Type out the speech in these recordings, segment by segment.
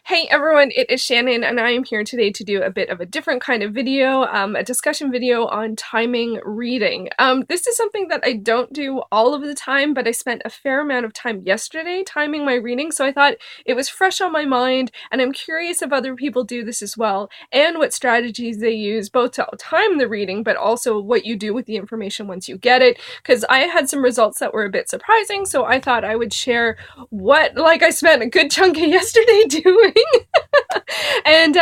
Hey everyone, it is Shannon and I am here today to do a bit of a different kind of video, a discussion video on timing reading. This is something that I don't do all of the time, but I spent a fair amount of time yesterday timing my reading, so I thought it was fresh on my mind, and I'm curious if other people do this as well, and what strategies they use both to time the reading, but also what you do with the information once you get it, because I had some results that were a bit surprising, so I thought I would share what, I spent a good chunk of yesterday doing. And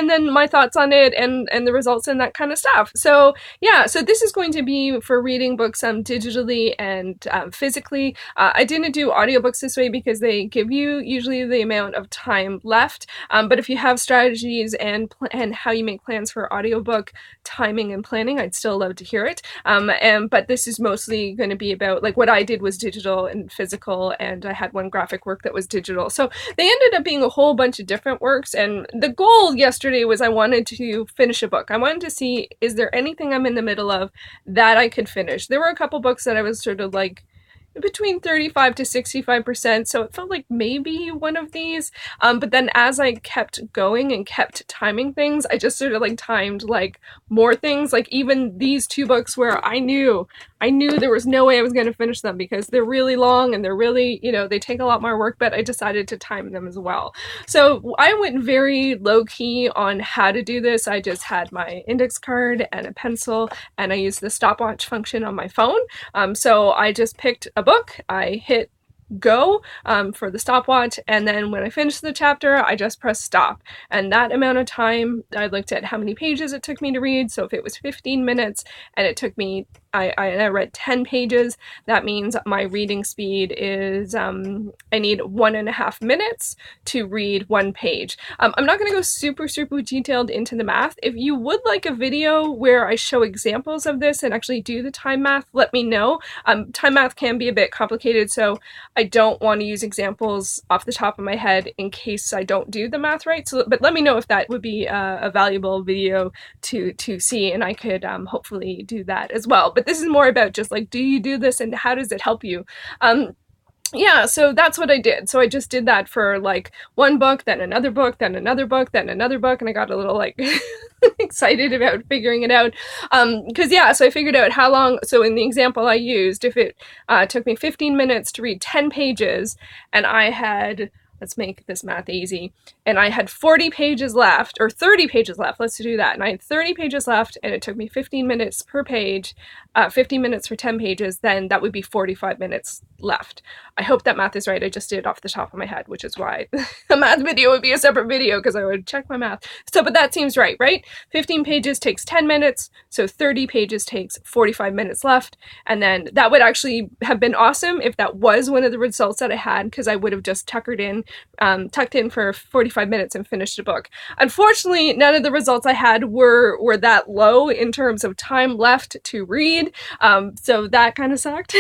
then my thoughts on it and the results and that kind of stuff. So yeah, so this is going to be for reading books digitally and physically. I didn't do audiobooks this way because they give you usually the amount of time left, but if you have strategies and how you make plans for audiobook timing and planning, I'd still love to hear it. But this is mostly going to be about, like, what I did was digital and physical, and I had one graphic work that was digital. So they ended up being a whole bunch of different works, and the goal yesterday was I wanted to finish a book. I wanted to see, is there anything I'm in the middle of that I could finish? There were a couple books that I was sort of like between 35 to 65%, so it felt like maybe one of these. But then as I kept going and kept timing things, I just sort of timed more things, even these two books where I knew there was no way I was going to finish them because they're really long and they're really, they take a lot more work, but I decided to time them as well. So I went very low key on how to do this. I just had my index card and a pencil, and I used the stopwatch function on my phone. So I just picked a book, I hit go for the stopwatch, and then when I finished the chapter, I just pressed stop. And that amount of time, I looked at how many pages it took me to read. So if it was 15 minutes and it took me, I read 10 pages, that means my reading speed is, I need 1.5 minutes to read one page. I'm not going to go super detailed into the math. If you would like a video where I show examples of this and actually do the time math, let me know. Time math can be a bit complicated, so I don't want to use examples off the top of my head in case I don't do the math right. So, but let me know if that would be a valuable video to see, and I could hopefully do that as well. But this is more about just do you do this and how does it help you? Yeah, so that's what I did. So I just did that for one book, then another book, then another book, then another book, and I got a little excited about figuring it out. Because yeah, so I figured out how long, so in the example I used, if it took me 15 minutes to read 10 pages, and I had, let's make this math easy, and I had 40 pages left, or 30 pages left, let's do that, and I had 30 pages left, and it took me 15 minutes per page, 15 minutes for 10 pages, then that would be 45 minutes left. I hope that math is right. I just did it off the top of my head, which is why a math video would be a separate video, because I would check my math. So, but that seems right? 15 pages takes 10 minutes, so 30 pages takes 45 minutes left, and then that would actually have been awesome if that was one of the results that I had, because I would have just tucked in for 45 minutes and finished a book. Unfortunately, none of the results I had were that low in terms of time left to read, so that kind of sucked.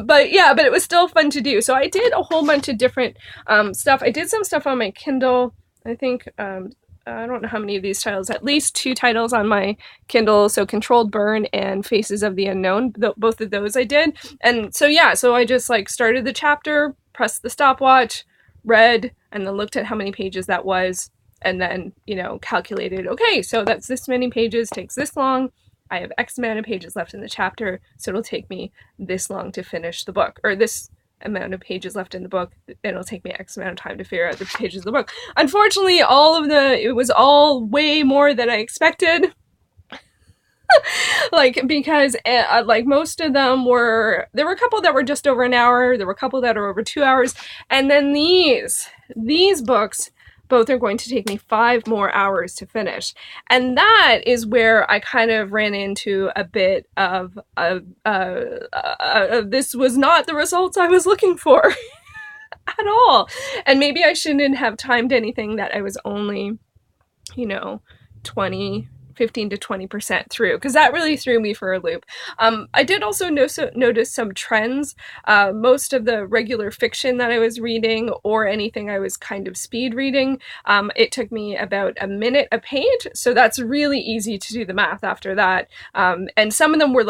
But yeah, but it was still fun to do. So I did a whole bunch of different stuff. I did some stuff on my Kindle. I think, I don't know how many of these titles, at least 2 titles on my Kindle. So Controlled Burn and Faces of the Unknown, both of those I did. And so yeah, so I just started the chapter, pressed the stopwatch, read, and then looked at how many pages that was, and then, calculated, okay, so that's this many pages, takes this long. I have X amount of pages left in the chapter, so it'll take me this long to finish the book, or this amount of pages left in the book, and it'll take me X amount of time to figure out the pages of the book. Unfortunately, it was all way more than I expected. Because most of them there were a couple that were just over an hour, there were a couple that are over 2 hours, and then these books both are going to take me 5 more hours to finish. And that is where I kind of ran into a bit of this was not the results I was looking for at all. And maybe I shouldn't have timed anything that I was only, 15 to 20% through, because that really threw me for a loop. I did also notice some trends. Most of the regular fiction that I was reading, or anything I was kind of speed reading, it took me about a minute a page, so that's really easy to do the math after that. And some of them were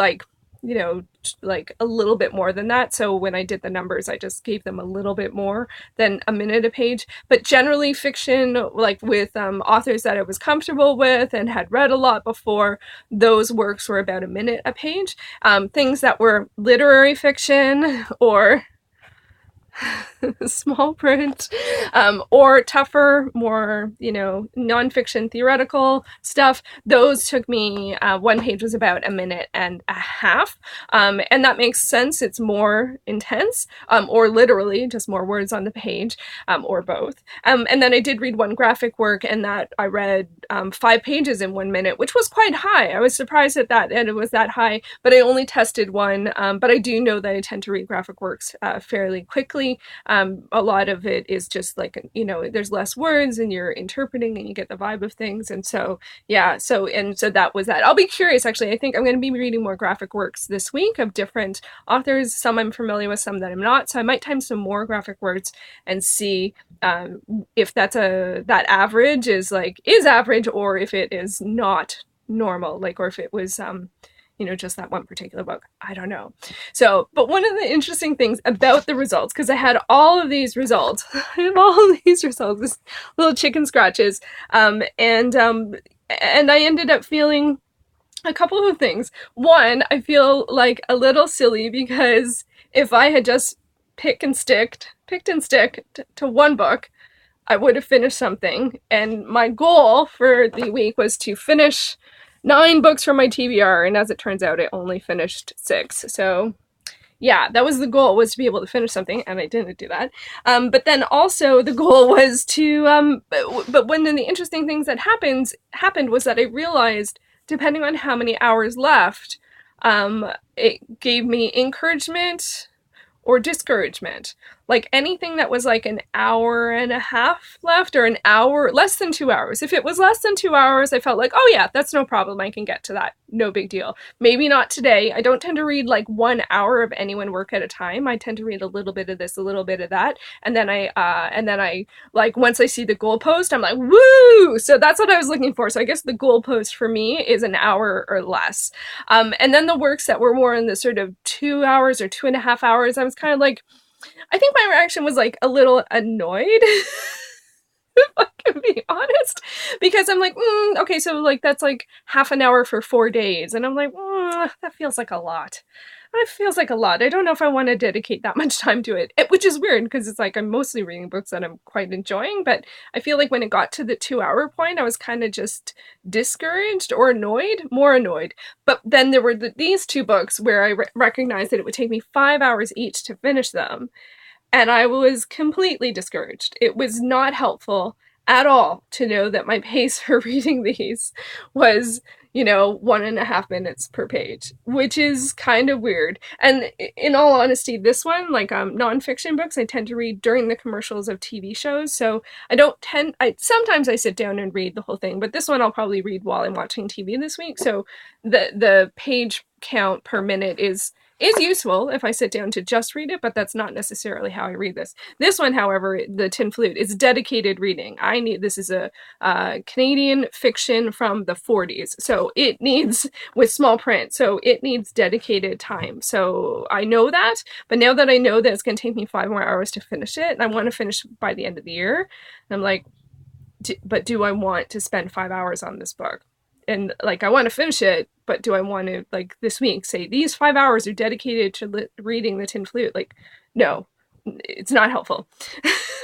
you know, like a little bit more than that. So when I did the numbers, I just gave them a little bit more than a minute a page. But generally fiction, like with authors that I was comfortable with and had read a lot before, those works were about a minute a page. Things that were literary fiction or small print, or tougher, more, you know, nonfiction theoretical stuff. Those took me, one page was about a minute and a half. And that makes sense. It's more intense, or literally just more words on the page, or both. And then I did read one graphic work, and that I read 5 pages in 1 minute, which was quite high. I was surprised at that, and it was that high, but I only tested one. But I do know that I tend to read graphic works fairly quickly. A lot of it is just like, you know, there's less words and you're interpreting and you get the vibe of things. And so, yeah, so that was that. I'll be curious, actually. I think I'm going to be reading more graphic works this week of different authors. Some I'm familiar with, some that I'm not. So I might time some more graphic works and see if that average is average, or if it is not normal, like, or if it was you know, just that one particular book. I don't know. So, but one of the interesting things about the results, because I had all of these results, this little chicken scratches, and I ended up feeling a couple of things. One, I feel like a little silly because if I had just picked and stick to one book, I would have finished something. And my goal for the week was to finish 9 books from my TBR, and as it turns out, I only finished 6. So yeah, that was the goal, was to be able to finish something, and I didn't do that. But then also the goal was to, but one of the interesting things that happened was that I realized, depending on how many hours left, it gave me encouragement or discouragement. Like anything that was like an hour and a half left, or an hour, less than 2 hours. If it was less than 2 hours, I felt like, oh yeah, that's no problem. I can get to that. No big deal. Maybe not today. I don't tend to read like 1 hour of any one work at a time. I tend to read a little bit of this, a little bit of that. And then I like, once I see the goalpost, I'm like, woo! So that's what I was looking for. So I guess the goalpost for me is an hour or less. And then the works that were more in the sort of 2 hours or 2.5 hours, I was kind of like, I think my reaction was like a little annoyed, if I can be honest, because I'm like, okay, so like that's like half an hour for 4 days, and I'm like, that feels like a lot. It feels like a lot. I don't know if I want to dedicate that much time to it, which is weird because it's like I'm mostly reading books that I'm quite enjoying, but I feel like when it got to the 2 hour point, I was kind of just discouraged or annoyed, more annoyed. But then there were these 2 books where I recognized that it would take me 5 hours each to finish them, and I was completely discouraged. It was not helpful at all to know that my pace for reading these was, you know, 1.5 minutes per page, which is kind of weird. And in all honesty, this one, like nonfiction books, I tend to read during the commercials of TV shows. So sometimes I sit down and read the whole thing, but this one I'll probably read while I'm watching TV this week. So the page count per minute is useful if I sit down to just read it, but that's not necessarily how I read this. This one, however, the Tin Flute, is dedicated reading. This is a Canadian fiction from the 40s, so it needs, with small print, so it needs dedicated time. So I know that, but now that I know that it's going to take me 5 more hours to finish it, and I want to finish by the end of the year, I'm like, but do I want to spend 5 hours on this book? And like, I want to finish it, but do I want to, like, this week say these 5 hours are dedicated to reading the Tin Flute? Like, no, it's not helpful.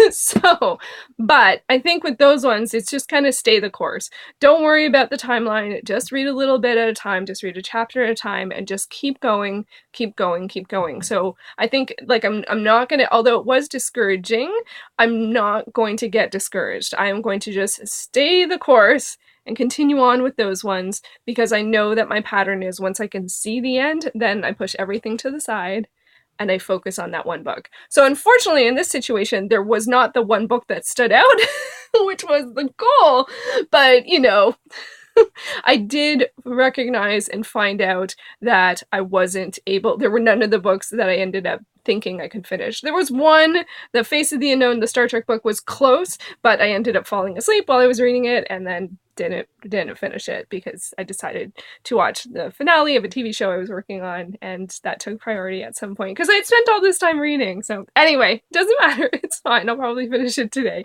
So, but I think with those ones, it's just kind of stay the course. Don't worry about the timeline. Just read a little bit at a time. Just read a chapter at a time, and just keep going, keep going, keep going. So I think, like, I'm not going to, although it was discouraging, I'm not going to get discouraged. I am going to just stay the course and continue on with those ones, because I know that my pattern is, once I can see the end, then I push everything to the side and I focus on that one book. So unfortunately, in this situation, there was not the one book that stood out, which was the goal. But, you know, I did recognize and find out that I wasn't able, there were none of the books that I ended up thinking I could finish. There was one, The Face of the Unknown, the Star Trek book, was close, but I ended up falling asleep while I was reading it, and then didn't finish it because I decided to watch the finale of a TV show I was working on, and that took priority at some point because I had spent all this time reading. So anyway, doesn't matter. It's fine. I'll probably finish it today.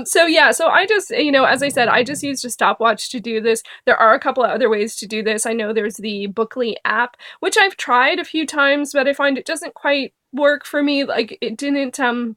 So yeah, so I just, as I said, I just used a stopwatch to do this. There are a couple of other ways to do this. I know there's the Bookly app, which I've tried a few times, but I find it doesn't quite work for me. Like, it didn't, I'm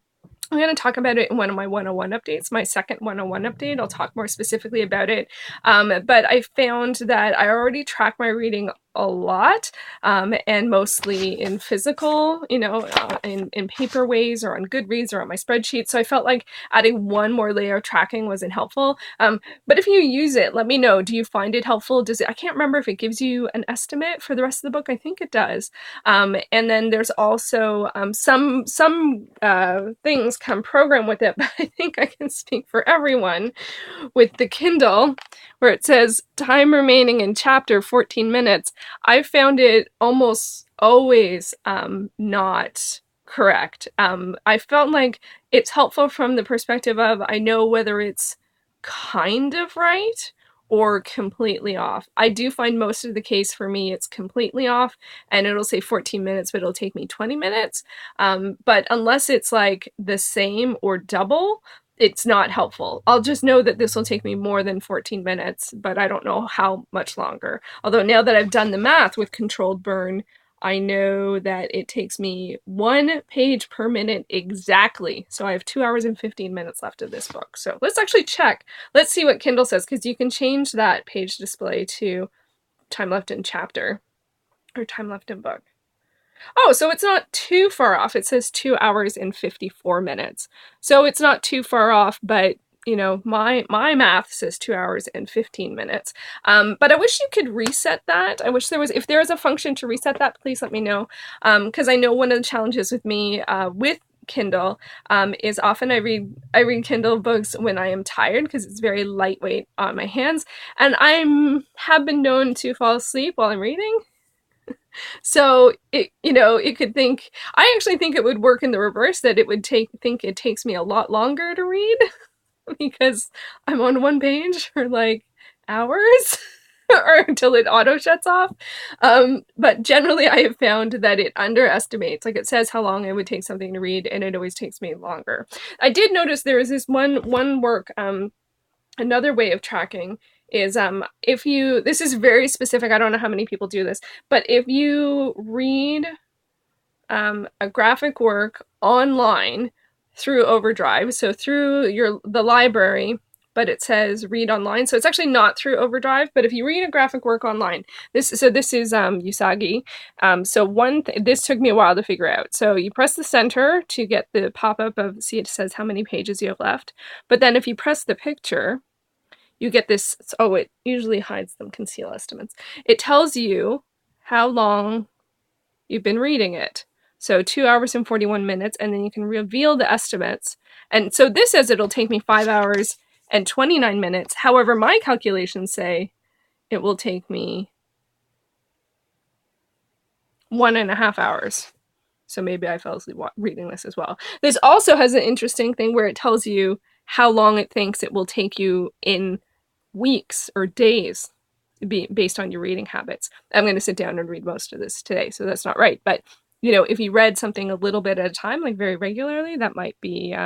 going to talk about it in one of my 101 updates, my second 101 update. I'll talk more specifically about it. But I found that I already track my reading a lot, and mostly in physical, in paper ways or on Goodreads or on my spreadsheet. So I felt like adding one more layer of tracking wasn't helpful. But if you use it, let me know. Do you find it helpful? I can't remember if it gives you an estimate for the rest of the book. I think it does. And then there's also some things come programmed with it, but I think I can speak for everyone with the Kindle, where it says time remaining in chapter 14 minutes. I found it almost always not correct. I felt like it's helpful from the perspective of I know whether it's kind of right or completely off. I do find most of the case for me it's completely off, and it'll say 14 minutes, but it'll take me 20 minutes. But unless it's like the same or double, it's not helpful. I'll just know that this will take me more than 14 minutes, but I don't know how much longer. Although now that I've done the math with controlled burn, I know that it takes me 1 page per minute exactly. So I have 2 hours and 15 minutes left of this book. So let's actually check. Let's see what Kindle says, because you can change that page display to time left in chapter or time left in book. Oh, so it's not too far off. It says 2 hours and 54 minutes. So it's not too far off, but my math says 2 hours and 15 minutes. But I wish you could reset that. I wish if there is a function to reset that, please let me know. Because I know one of the challenges with me with Kindle is often I read Kindle books when I am tired because it's very lightweight on my hands, and have been known to fall asleep while I'm reading. So it could think, I actually think it would work in the reverse, that it would think it takes me a lot longer to read because I'm on one page for like hours or until it auto shuts off. But generally I have found that it underestimates, like it says how long it would take something to read, and it always takes me longer. I did notice there is this one work, another way of tracking is this is very specific, I don't know how many people do this, but if you read a graphic work online through Overdrive, so through the library, but it says read online, so it's actually not through Overdrive, but if you read a graphic work online, this is Usagi. This took me a while to figure out. So you press the center to get the pop-up of, see, it says how many pages you have left, but then if you press the picture, you get this, it usually hides them, conceal estimates. It tells you how long you've been reading it. So 2 hours and 41 minutes, and then you can reveal the estimates. And so this says it'll take me 5 hours and 29 minutes. However, my calculations say it will take me 1.5 hours. So maybe I fell asleep reading this as well. This also has an interesting thing where it tells you how long it thinks it will take you in weeks or days based on your reading habits. I'm going to sit down and read most of this today, so that's not right. But if you read something a little bit at a time, like very regularly, that might be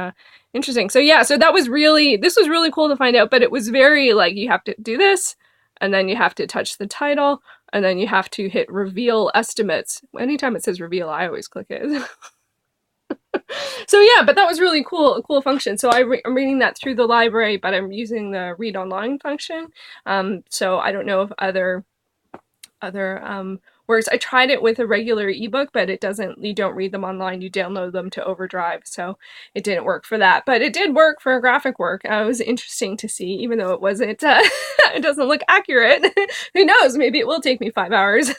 interesting. So yeah, so this was really cool to find out, but it was very like, you have to do this, and then you have to touch the title, and then you have to hit reveal estimates. Anytime it says reveal, I always click it. So yeah, but that was really cool, a cool function. So I'm reading that through the library, but I'm using the read online function. So I don't know if other works. I tried it with a regular ebook, but you don't read them online, you download them to Overdrive, so it didn't work for that. But it did work for graphic work. It was interesting to see, even though it wasn't, it doesn't look accurate. Who knows, maybe it will take me 5 hours.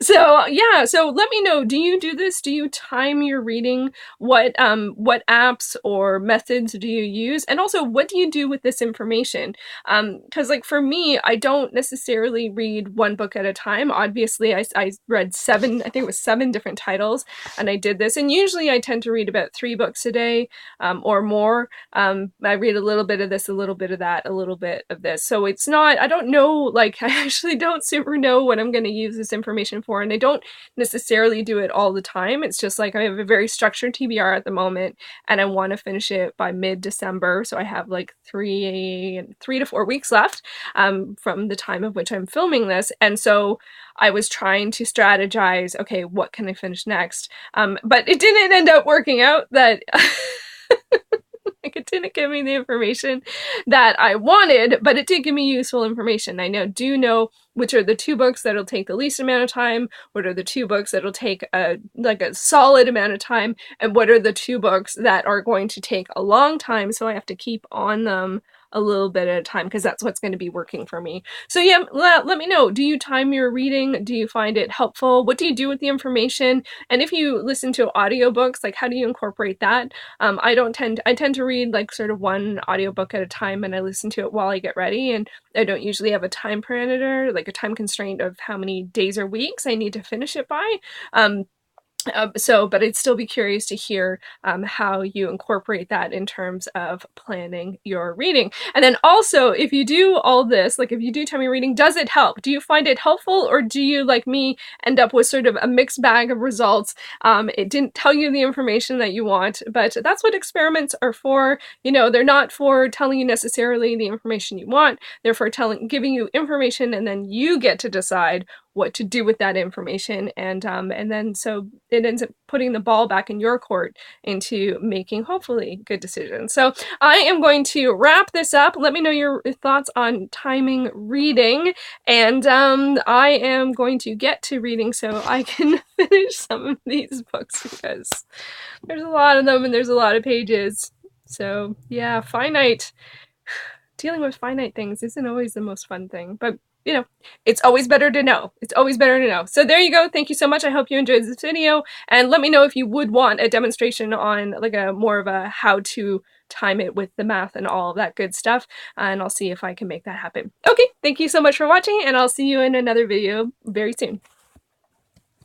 So yeah, so let me know, do you do this? Do you time your reading? What apps or methods do you use? And also, what do you do with this information? Because like for me, I don't necessarily read one book at a time. Obviously, I read seven, I think it was seven different titles, and I did this. And usually I tend to read about 3 books a day, or more. I read a little bit of this, a little bit of that, a little bit of this. So it's not, I don't know, like, I actually don't super know what I'm going to use this information for, and I don't necessarily do it all the time. It's just like I have a very structured TBR at the moment, and I want to finish it by mid-December, so I have like 3 to 4 weeks left from the time of which I'm filming this, and so I was trying to strategize, okay, what can I finish next? But it didn't end up working out that like it didn't give me the information that I wanted, but it did give me useful information. I do know which are the 2 books that'll take the least amount of time, what are the 2 books that'll take a solid amount of time, and what are the 2 books that are going to take a long time, so I have to keep on them a little bit at a time because that's what's going to be working for me. So yeah, let me know. Do you time your reading? Do you find it helpful? What do you do with the information? And if you listen to audiobooks, like how do you incorporate that? I tend to read like sort of one audiobook at a time, and I listen to it while I get ready, and I don't usually have a time parameter, like a time constraint of how many days or weeks I need to finish it by. But I'd still be curious to hear how you incorporate that in terms of planning your reading. And then also, if you do all this, like if you do time your reading, does it help? Do you find it helpful, or do you, like me, end up with sort of a mixed bag of results? It didn't tell you the information that you want, but that's what experiments are for. You know, they're not for telling you necessarily the information you want. They're for giving you information, and then you get to decide what to do with that information, and then so it ends up putting the ball back in your court into making hopefully good decisions. So I am going to wrap this up. Let me know your thoughts on timing reading, and I am going to get to reading so I can finish some of these books because there's a lot of them and there's a lot of pages. So yeah, dealing with finite things isn't always the most fun thing, but you know, it's always better to know. It's always better to know. So there you go. Thank you so much. I hope you enjoyed this video, and let me know if you would want a demonstration on like a more of a how to time it with the math and all of that good stuff, and I'll see if I can make that happen. Okay, thank you so much for watching, and I'll see you in another video very soon.